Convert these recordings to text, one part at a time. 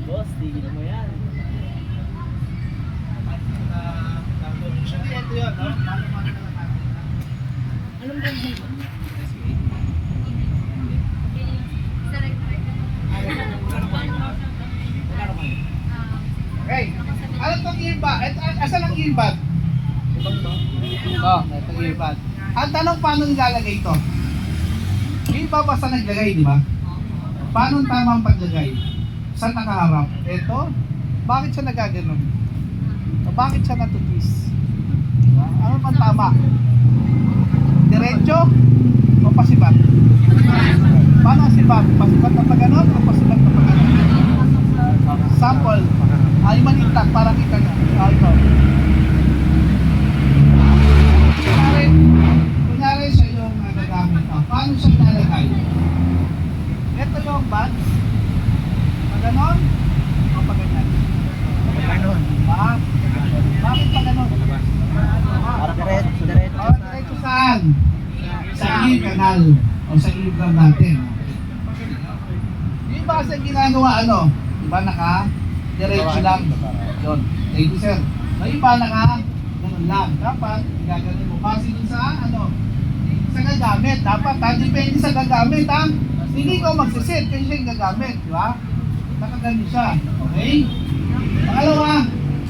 Boss, tigil mo yan. Anong brand mo? Okay. Ano itong earbud? Asan ang earbud? Itong earbud. Ang tanong, paano nilalagay ito? Yung iba basta naglagay, di ba? Paano ang tamang paglagay? Saan nakaharap? Ito? Bakit siya nagaganon? O bakit siya natutwist? Diba? Ano bang tama? Diretso? O pasibat? Paano ang sibat? Pasibat na pa ganon o pasibat na pa ganon? Sample. Ay maliit lang para kita nyo. Ito. Kunyari siya yung gagamit. Paano siya nalagay? Ito yung buds. Ganon? O pa ganyan? Ganon. Bakit pa ganon? Diretso. Diretso saan? Sa ear canal. O sa eardrum natin. Yung iba sa ginagawa ano? Diba diretso lang. Yun. Thank you sir. Yung iba ganun lang. Dapat gagawin mo. Kasi dun sa sa gagamit. Dapat depende sa gagamit ha. Hindi ko magsisit kasi siya yung gagamit. Diba? Nakagano siya. Okay? Pangalawa,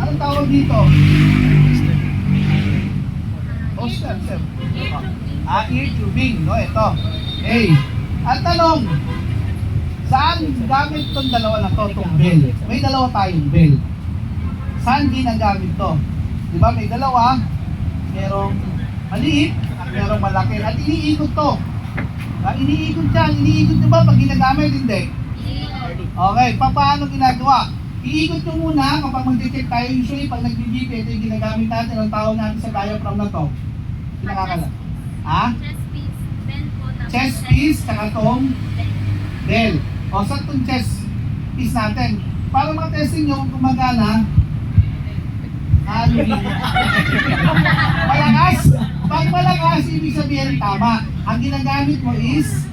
anong tawag dito? Oh, sir. Ear tubing. No, ito. Okay. Ang tanong, saan gamit itong dalawa na to, itong bell? May dalawa tayong bell. Saan ginagamit to? Diba may dalawa? Merong maliit at merong malaki. At iniikot to. Iniikot yan. Iniikot nyo ba pag ginagamit? Hindi. Okay, paano ginagawa? Iikot nyo muna kapag mag-check tayo. Usually, pag nag-BBP, ito yung ginagamit natin. Ang tawag natin sa diaphragm na to. Pinakakala. Ha? Chest piece, saka itong bell. O, saan itong chest piece natin? Para matesting nyo kung gumagana, malakas. Pag malakas, ibig sabihin tama. Ang ginagamit mo is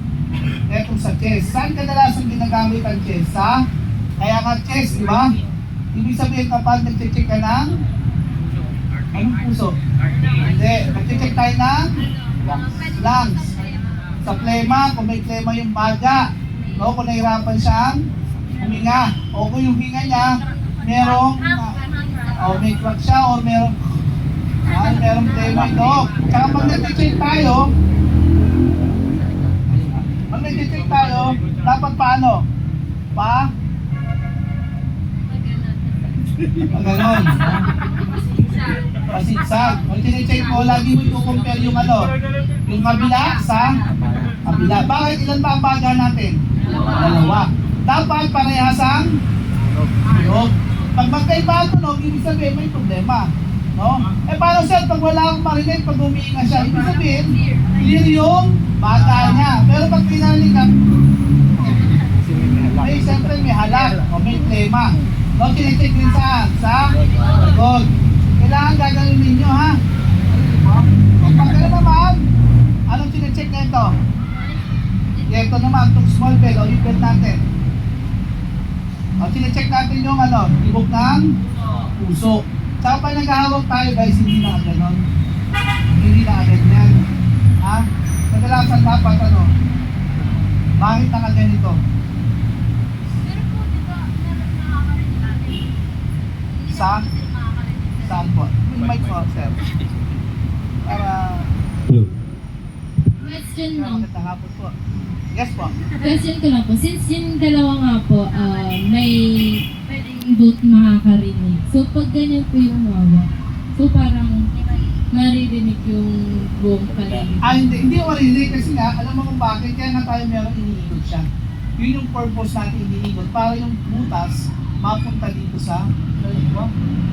etong sa chest. Saan kadalasan ginagamit ang chest? Kaya ka chest, di ba? Ibig sabihin kapag nag-check ka ng anong puso? Hindi. Nag-check tayo ng lungs. Sa plema, kung may plema yung baga, no? Kung nahirapan siyang huminga. O kung yung hinga niya, merong may crack siya o merong plema ito. Kaya pag nag-check tayo, dapat paano? Ganon. Pasigsag. Kung tine-check mo, lagi mo i-compare yung yung kabila sa kabila. Bakit ilan ba ang baga natin? Dalawa. Dapat parehasang tunog. Pag magkaiba ang tunog, ibig sabihin may problema. No? Paano sir, pag wala akong marinig, pag humihinga siya, ibig sabihin, clear yung baga niya. Pero pag pinarinig ka, siyempre may halak o may plema. No, tine-check din saan? Sa likod. Kailangan gagawin ninyo ha. Pagkala naman, anong tine-check na ito? Ito naman, itong small bell o yung bell natin. O tine-check natin yung tibok ng puso. Saka pa naghahawak tayo guys, hindi na ganon. Hindi na ganyan. Ha? Kadalasan dapat ano, bakit nakaganito? Pero po, di ba, meron nakakarinig natin. Sa? Nakakarinig. Saan po? Yung mic mo, sir. Para... Question Para lang. magandang hapon po. Yes po. Question ko lang po. Since yung dalawa nga po, may pwedeng both makakarinig. So, pag ganyan po yung hawak, so parang maririnig yung buong paligid. Hindi ko marinig kasi nga, alam mo kung bakit, kaya nga tayo meron iniikot siya. Yun yung purpose natin iniikot, para yung butas mapunta dito sa,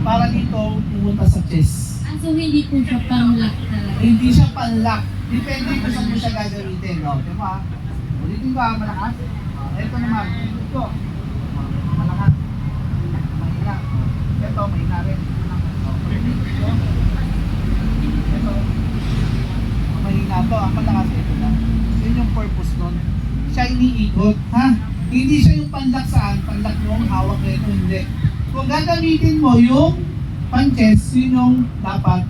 para dito pumunta sa chest. So, hindi po siya pang-lock talaga. Hindi siya panlock. Depende kung saan mo siya gagamitin. No? Diba? Ulitin ko malakas. Ito naman, ulitin ko. Malakas. Mahina. Ito, mahina rin. Ulitin ko. Ito. Mahina to. Ang malakas ito na. Yun yung purpose nun. Siya iniikot. Ha? Hindi siya yung panlock saan. Panlock yung hawak na ito. Hindi. Kung gagamitin mo yung pan-chest, yun yung dapat.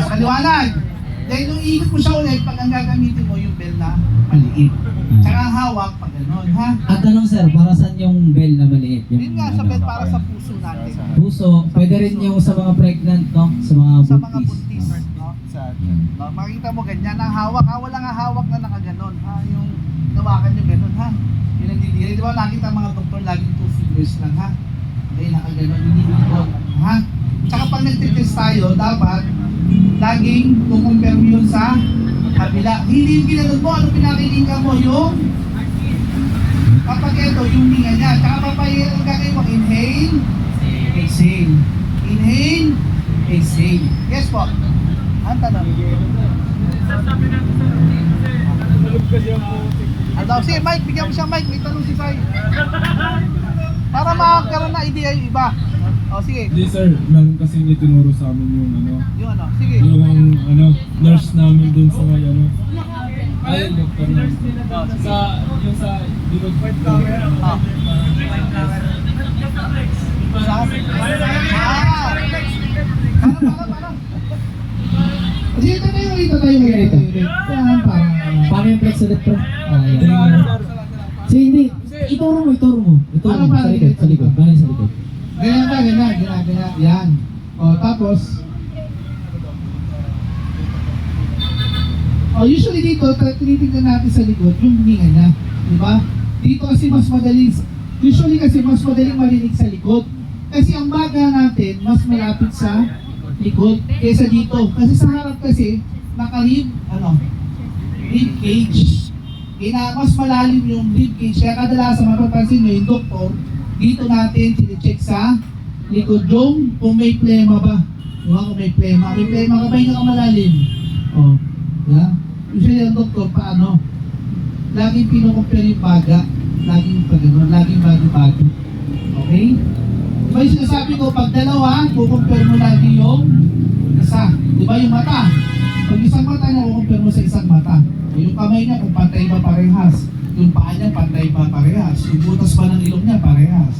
Kaliwanag. Dahil nung iikot mo siya ulit, pag ang gagamitin mo yung bell na maliit. Tsaka ang hawak pag gano'n, ha? Ang tanong sir, para saan yung bell na maliit? Yun nga sa bell para sa puso natin. Puso, pwede rin yung sa mga pregnant, no? Sa mga Sa mga buntis. buntis, no? No, makikita mo ganyan ang hawak. Ha, wala nga hawak na nakaganon, ha? Yung nawakan nyo ganon, ha? Yun ang didiri. Di ba nakita mga doktor laging 2 fingers lang, ha? Okay, nakaganon, hindi dito, ha? Tsaka pag nagtitest tayo, dapat laging kukumpare mo yun sa kabila. Hindi yung ginanong mo, ano pinakilinga mo yung kapag ito, yung hinga niya. Tsaka papahirap ang gagawin mo, inhale, exhale. Inhale, exhale. Yes po. Ang tanong. Ano, sige Mike, bigyan mo siya Mike, may tanong si Sai. Para makakaroon na idea yung iba. O sige, Hindi sir, meron kasi itinuro sa amin yung yung ano, sige. yung nurse namin dun sa may ay, doktor na. Yung sa likod part camera. Ah. Para. Sige, ito tayo rito. Yan, para. Paano yung flex ulit, bro? Sige, hindi. Ituro mo. Ituro mo. Sa likod. Paano yung sa likod? Ganyan. Yan. O, tapos. Usually dito, tinitignan natin sa likod yung hininga niya. Diba? Dito kasi mas madaling, usually kasi mas madaling marinig sa likod. Kasi ang baga natin, mas malapit sa likod kaysa dito. Kasi sa harap kasi, naka-rib cage. Mas malalim yung rib cage. Kaya kadalasan mapapansin nyo yung doktor, dito natin sinicheck sa likod yung kung may plema ba. Diba? Kung may plema. May plema ka ba yung malalim? O. Yeah. Usually ang doktor, paano? Laging pinukumpare yung baga. Laging bago. Okay? Diba yung sinasabi ko, pag dalawa, kukumpare mo lagi yung isa. Diba yung mata? Pag isang mata niya, kukumpare mo sa isang mata. Yung kamay niya, kung pantay ba parehas. Yung paa niya, pantay ba parehas. Yung butas ba ng ilong niya, parehas.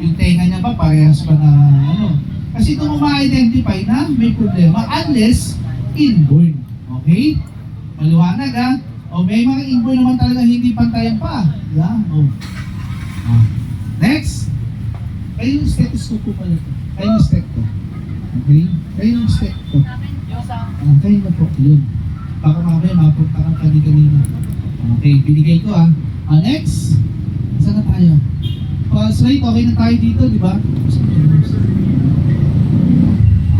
Yung tenga niya ba, parehas ba na ano. Kasi ito mo ma-identify na may problema unless inborn. Okay? Maliwanag ha? O may mga inborn naman talaga hindi pantayan pa. Yeah? O. Next. Kayo yung stethoscope ko pala ito. Kayo yung steth ko. Okay? Kayo yung steth ko. Kayo na po. Yun. Baka mamaya mapunta kang kanina. Okay, binigay ko ha. Next. Saan na tayo? Pulse rate, okay na tayo dito, di ba?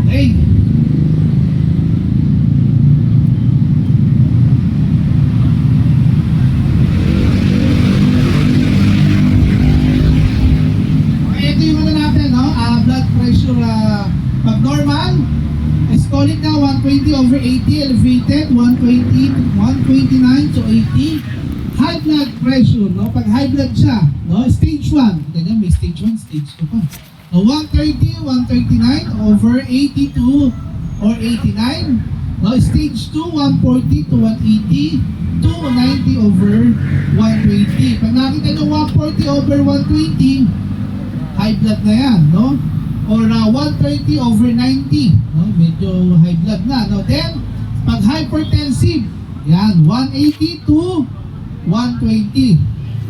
Okay. Ito yung ano natin, no? Blood pressure, pag normal, systolic na 120/80, elevated 129 to 80. High blood pressure, no? Pag high blood siya, no? Stage 1. Ganyan, may stage 1, stage 2 pa. No, 130/139/82 or 89. No, stage 2, 140 to 180, 290/120. Pag nakita nyo 140/120, high blood na yan, no? Or 130/90, no? Medyo high blood na, no? Then, pag hypertensive, yan, 180/120.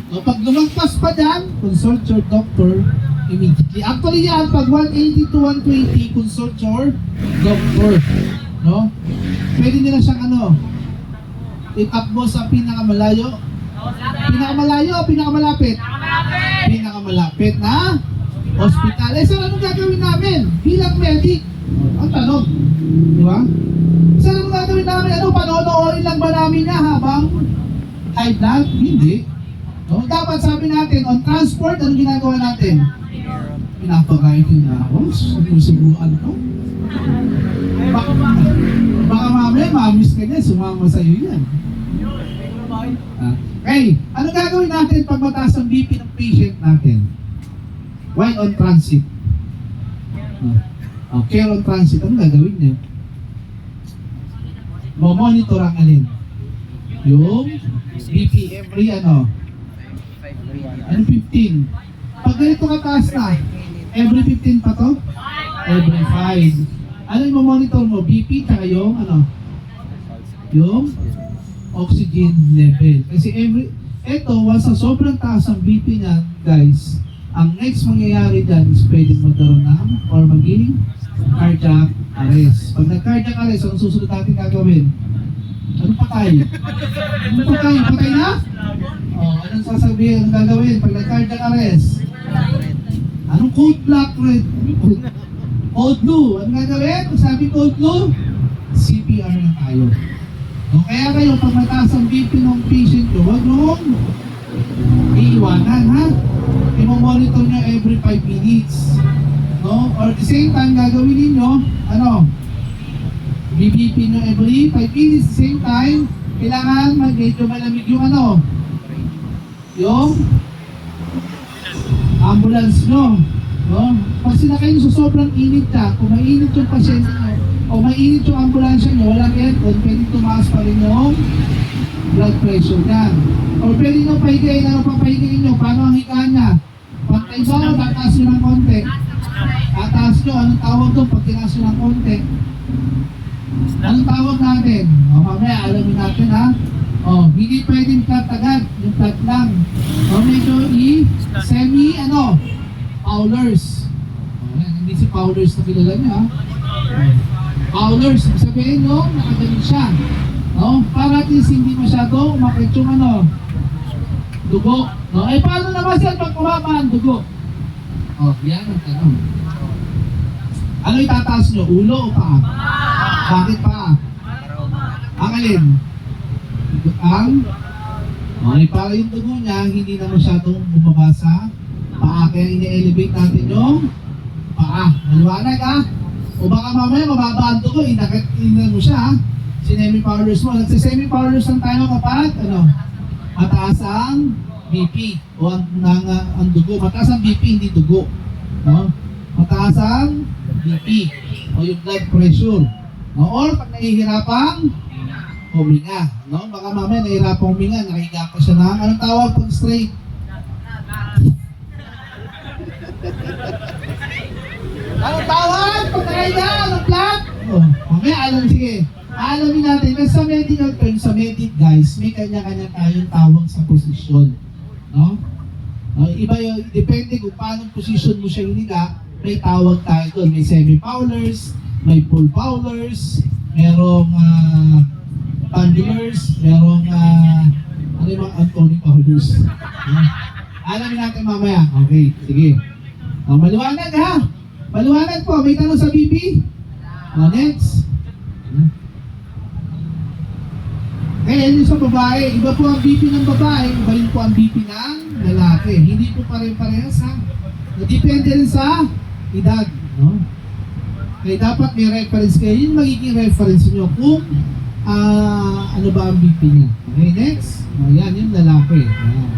No, pag lumagpas pa dyan, consult your doctor immediately. Actually yan, pag 180/120, consult your doctor. No? Pwede nila siyang itakbo sa pinakamalayo. Pinakamalayo o pinakamalapit? Pinakamalapit na hospital. Sir, anong gagawin namin bilang medic? Ang tanong. Di ba? Sir, anong gagawin namin? Panonoorin lang ba namin niya habang high blood? Hindi. No? Dapat sabi natin, on transport, anong ginagawa natin? Pinapakain din na ako. Sinusubuan ko. Baka mamaya, mamis ka niya, sumama sa'yo yan. Okay, ano gagawin natin pag mataas ang BP ng patient natin? While on transit. Care on transit, ano gagawin niya? Monitor ang alin? Yung BP every 15. Pag ganito kataas na, every 15 pa to? Every 5. Ano yung monitor mo? BP tsaka yung yung oxygen level. Kasi once sa sobrang taas ang BP niya, guys, ang next mangyayari dyan is pwedeng magkaroon or maging cardiac arrest. Pag nag-cardiac arrest, ang susunod natin gagawin? Anong patay? Patay na? Anong sasabihin? Anong gagawin pag nag-cardiac arrest? Anong code black, red? Code blue. Anong gagawin? Kung sabi code blue, CPR na tayo. Kaya kayo, pag mataas ang BP ng patient nyo, huwag nung iiwanan, ha? I-monitor nyo every 5 minutes. No? Or at the same time, gagawin ninyo, BBP nyo every 5 minutes. At the same time, kailangan medyo malamig yung yung ambulance nyo. No? Pag sinakay nyo sa sobrang init ka, kung mainit yung pasyente nyo, o mainit yung ambulansya nyo, walang aircon, pwede tumaas pa rin yung blood pressure yan. O pwede nyo pahigayin, ano pa pahigayin nyo, paano ang higaan niya? Pantay ba, tataas nyo ng konti. Tataas nyo, anong tawag doon pag tinaas nyo ng konti? Anong tawag natin? O mamaya, alamin natin ha. O, hindi pwedeng flat agad, yung flat lang. O medyo Fowlers. O, hindi si Fowlers na kilala niya ha. Fowlers, sabihin no, nakagaling siya. No? Para at least hindi masyado umakit yung dugo. No? Paano naman siya pag kumama ang dugo? Yan ang tanong. Ano itataas nyo? Ulo o paa? Bakit paa? Ang alin? Para yung dugo niya hindi na masyadong bumaba sa paa. Kaya ini-elevate natin yung paa. Maliwanag ha? O baka mamaya mababa ang dugo, inakit mo siya ha? Semi-powerless mo. Nagsa-semi-powerless lang tayo kapag mataas ang BP o ang dugo. Mataas ang BP, hindi dugo. No? Mataas ang BP o yung blood pressure. No? Or pag nahihirapang huminga. No? Baka mamaya nahihirapang huminga, nakahiga pa siya na. Anong tawag pag straight? Anong tawag? Pag nakahiga, anong flat? Mamaya sige. Alamin natin, sa medical term, sa medic guys, may kanya-kanya tayong tawag sa posisyon. No? Iba yung, depende kung paano position mo siya hiniga, may tawag tayo doon. May semi-Fowlers, may full Fowlers, merong pendulars, merong ano yung mga Anthony Fowlers. Alamin natin mamaya. Okay, sige. Maliwanag ha? Maliwanag po, may tanong sa BP? Next. Kaya yun sa babae, iba po ang BP ng babae, iba rin po ang BP ng lalaki. Hindi po pare-parehas ha. Depende rin sa edad. No? Kaya dapat may reference kayo. Yun magiging reference nyo kung ano ba ang BP niya. Okay, next. Yan, yung lalaki. Yan.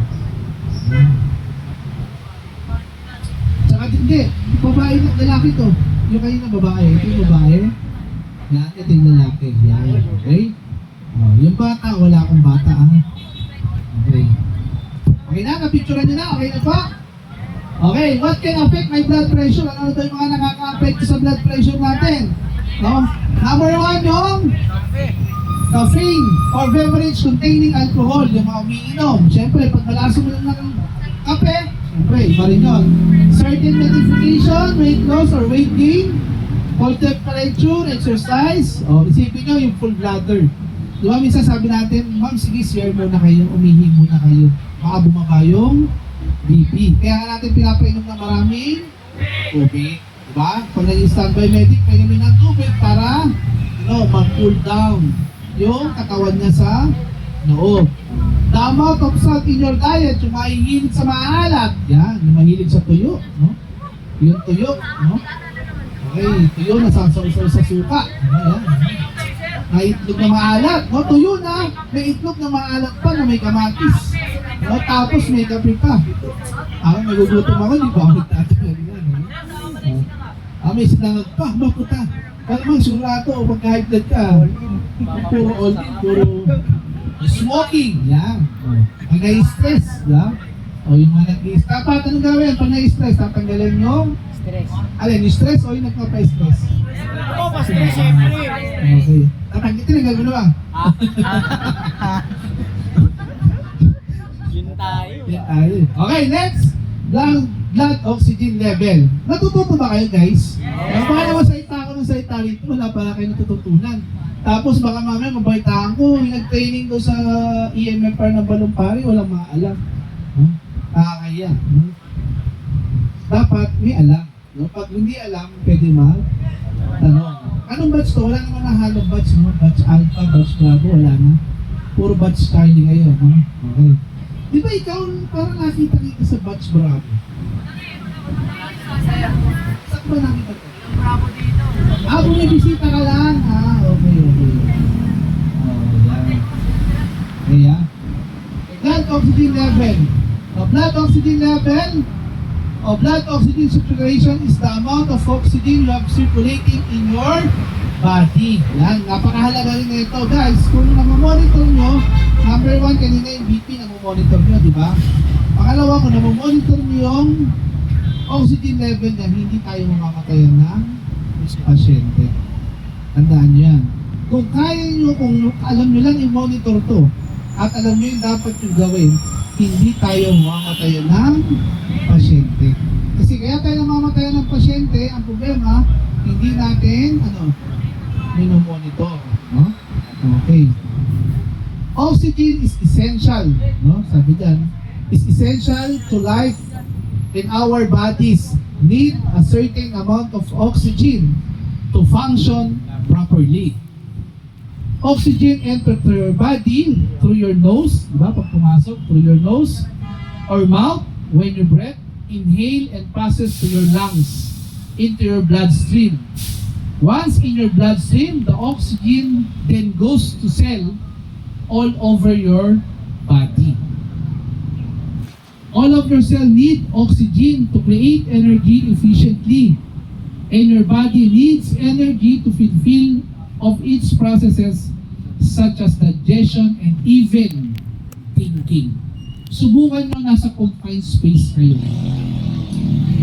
Tsaka hindi, babae ng lalaki to. Yung kayo na babae, ito yung babae. Yan, ito yung lalaki. Yan, okay? Yung bata, wala akong bata. Okay. Okay, Okay na? Napicturean nyo na? Okay na po? Okay, what can affect my blood pressure? Ano daw yung mga nakaka-affect sa blood pressure natin? No? Number 1 yung caffeine or beverage containing alcohol, yung mga umiinom. Siyempre, pag nalaso mo lang ng kape, siyempre, iba rin yun. Certain medication, weight loss or weight gain, cold temperature, exercise, o isipin nyo yung full bladder. Di ba, minsan sabi natin, ma'am, sige, share muna kayo, umihi muna kayo. Baka bumaba yung BP. Kaya nga natin pinapainom na maraming tubig. Diba? Pag nag-standby medic, painumin ng tubig para mag-cool down yung katawan niya sa loob. The amount of salt in your diet, yung mahihilig sa maalat. Yan, yung mahilig sa tuyo. No? Yung tuyo. No? Okay, tuyo na sasaw-saw sa suka. Ayan. May itlog na maalat. No? Tuyo na, may itlog na maalat pa na may kamatis. No? Tapos may kape pa. Nagugutom ako, di ba? May sinangag pa, maputa. Parang mga surato o magka-high blood ka. Puro all in, puro smoking. Yan. Pag na-stress, yan. O yung mga nag-stress. Dapat anong gawin? Pag na-stress, tatanggalin yung stress. Alin, yung stress o yung nagpapa-stress? Ako, pa-stress, syempre. Okay. Tinanggal mo na ba? Yun tayo. Yan tayo. Okay, next. Blood oxygen level. Natututo ba kayo, guys? Baka naman salita ako ng salita rito, wala pala kayo natututunan. Tapos baka mamaya mabaitaan ko, yung nag-training ko sa EMFR ng Balumpari, walang maalam. Nakakaya. Dapat may alam. No? Pag hindi alam, pwede tanong. Anong batch to? Wala naman nahalong batch, no? Batch Alpha, batch Bravo, wala na. Puro batch Charlie ngayon, no? Okay. Di ba ikaw parang nakita dito sa batch Bravo? Saan ba nakita ko? Bravo dito. Bumibisita ka lang. Okay. Yan. Okay, yan. Blood oxygen level. Blood oxygen level o blood oxygen saturation is the amount of oxygen you have circulating in your body. Yan, napakahalaga rin na ito. Guys, kung namamonitor nyo, number 1, kanina yung BP, namamonitor nyo, di ba? Pangalawa, kung namamonitor nyo yung oxygen level niya, hindi tayo mamamatayan ng pasyente. Tandaan nyo yan. Kung kaya nyo, kung alam nyo lang i-monitor to, at alam nyo yung dapat yung gawin, hindi tayo mamamatayan ng pasyente. Kasi kaya tayo mamamatayan ng pasyente, ang problema, hindi natin, minomonitor. No? Okay. Oxygen is essential. No? Sabi dyan, is essential to life, and our bodies need a certain amount of oxygen to function properly. Oxygen enters to your body through your nose, di ba? Pag pumasok, through your nose or mouth, when you breathe, inhale and passes to your lungs, into your bloodstream. Once in your bloodstream, the oxygen then goes to cell all over your body. All of your cells need oxygen to create energy efficiently, and your body needs energy to fulfill of its processes such as digestion and even thinking. Subukan nyo nasa confined space kayo.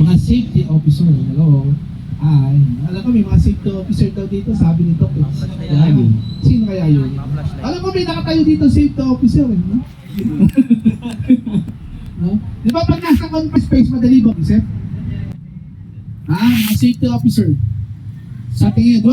Mga safety officer, hello. Alam ko may mga safety officer daw dito, sabi nito. Sino kaya yun? Alam ko may nakatayo dito safety officer. No? No? Di ba pag nasa confined space, madali ba, isip? Mga safety officer. Sa tingin,